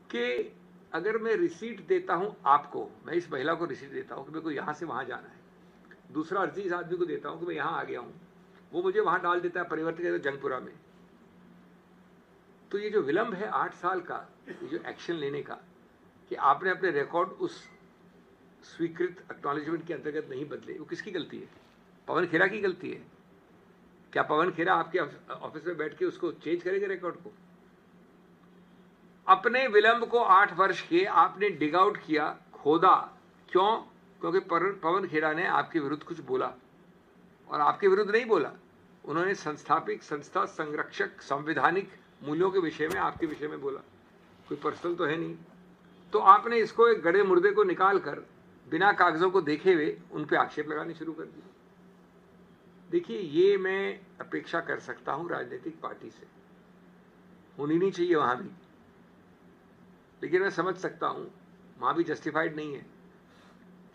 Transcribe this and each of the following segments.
कि अगर मैं रिसीट देता हूं आपको, मैं इस महिला को रिसीट देता हूं कि मेरे को यहां से वहां जाना है, दूसरा अर्जी इस आदमी को देता हूं कि मैं यहां आ गया हूं, वो मुझे वहां डाल देता है परिवर्तित करके जंगपुरा में, तो ये जो विलंब है 8 साल का, ये जो एक्शन लेने का कि आपने अपने रिकॉर्ड उस स्वीकृत एक्नॉलेजमेंट के अंतर्गत नहीं बदले, वो किसकी गलती है? पवन खेरा की गलती है? क्या पवन खेरा आपके ऑफिस में बैठ के उसको चेंज करेंगे रिकॉर्ड को? अपने विलंब को 8 वर्ष के आपने डिग आउट किया, खोदा। क्यों? क्योंकि पवन खेरा ने आपके विरुद्ध कुछ बोला, और आपके विरुद्ध नहीं बोला, उन्होंने संस्थापित संस्था संरक्षक संवैधानिक मूल्यों के विषय में आपके विषय में बोला, कोई पर्सनल तो है नहीं। तो आपने इसको एक गड़े मुर्दे को निकाल कर बिना कागजों को देखे हुए उन पे आक्षेप लगाने शुरू कर दिए। देखिए, ये मैं अपेक्षा कर सकता हूं राजनीतिक पार्टी से, होनी नहीं चाहिए वहां भी, लेकिन मैं समझ सकता हूं वहां भी जस्टिफाइड नहीं है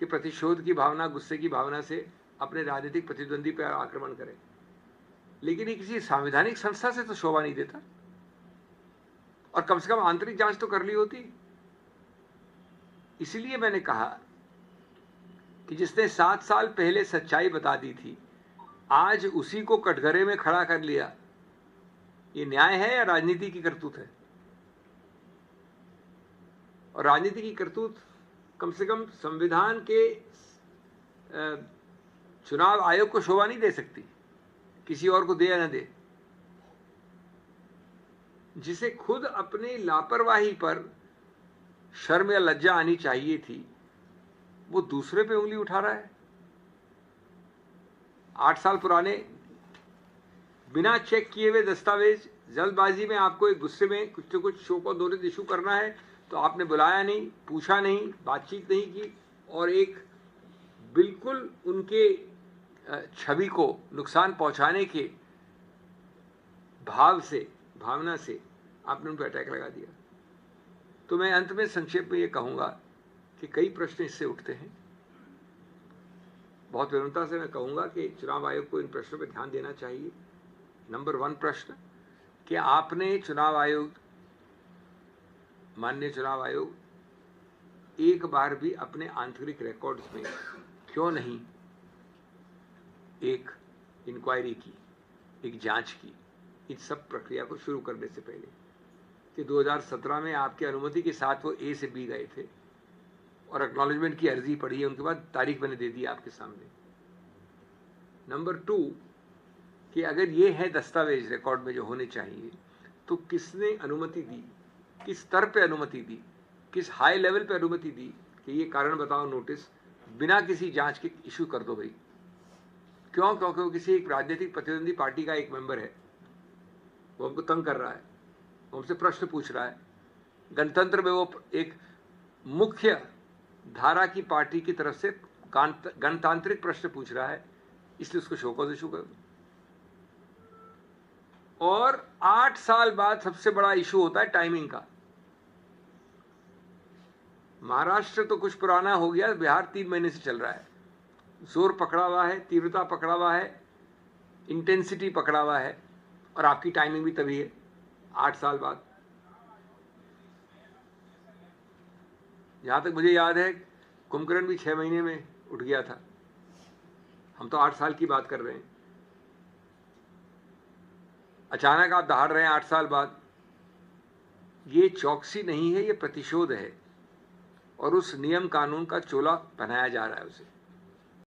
कि प्रतिशोध की भावना, गुस्से की भावना से अपने राजनीतिक प्रतिद्वंदी पर आक्रमण करें, लेकिन ये किसी संवैधानिक संस्था से तो शोभा नहीं देता, और कम से कम आंतरिक जांच तो कर ली होती। इसलिए मैंने कहा कि जिसने 7 साल पहले सच्चाई बता दी थी, आज उसी को कटघरे में खड़ा कर लिया, ये न्याय है या राजनीति की करतूत है? और राजनीति की करतूत कम से कम संविधान के चुनाव आयोग को शोभा नहीं दे सकती, किसी और को दे या न दे। जिसे खुद अपनी लापरवाही पर शर्म या लज्जा आनी चाहिए थी, वो दूसरे पे उंगली उठा रहा है। 8 साल पुराने बिना चेक किए हुए दस्तावेज, जल्दबाजी में आपको एक गुस्से में कुछ न कुछ शो को नोटिस इशू करना है, तो आपने बुलाया नहीं, पूछा नहीं, बातचीत नहीं की, और एक बिल्कुल उनके छवि को नुकसान पहुंचाने के भावना से आपने उन पर अटैक लगा दिया। तो मैं अंत में संक्षेप में ये कहूंगा कि कई प्रश्न इससे उठते हैं। बहुत विनम्रता से मैं कहूंगा कि चुनाव आयोग को इन प्रश्नों पर ध्यान देना चाहिए। नंबर 1 प्रश्न कि आपने चुनाव आयोग, माननीय चुनाव आयोग, एक बार भी अपने आंतरिक रिकॉर्ड्स में क्यों नहीं एक इंक्वायरी की, एक जांच की, इस सब प्रक्रिया को शुरू करने से पहले? कि 2017 में आपकी अनुमति के साथ वो ए से बी गए थे और एक्नॉलेजमेंट की अर्जी पड़ी है, उनके बाद तारीख मैंने दे दी आपके सामने। नंबर 2 कि अगर ये है दस्तावेज रिकॉर्ड में जो होने चाहिए, तो किसने अनुमति दी, किस स्तर पे अनुमति दी, किस हाई लेवल पे अनुमति दी कि ये कारण बताओ नोटिस बिना किसी जांच के इशू कर दो भाई? क्यों? क्योंकि वो किसी एक राजनीतिक प्रतिद्वंदी पार्टी का एक मेंबर है, वो हमको तंग कर रहा है, वो हमसे प्रश्न पूछ रहा है, गणतंत्र में वो एक मुख्य धारा की पार्टी की तरफ से गणतांत्रिक प्रश्न पूछ रहा है, इसलिए उसको शो कॉज इशू कर। और 8 साल बाद सबसे बड़ा इशू होता है टाइमिंग का। महाराष्ट्र तो कुछ पुराना हो गया, बिहार 3 महीने से चल रहा है, जोर पकड़ा हुआ है, तीव्रता पकड़ा हुआ है, इंटेंसिटी पकड़ा हुआ है, और आपकी टाइमिंग भी तभी है 8 साल बाद। जहां तक मुझे याद है, कुंभकर्ण भी 6 महीने में उठ गया था, हम तो 8 साल की बात कर रहे हैं। अचानक आप दहाड़ रहे हैं 8 साल बाद। ये चौकसी नहीं है, ये प्रतिशोध है, और उस नियम कानून का चोला पहनाया जा रहा है उसे।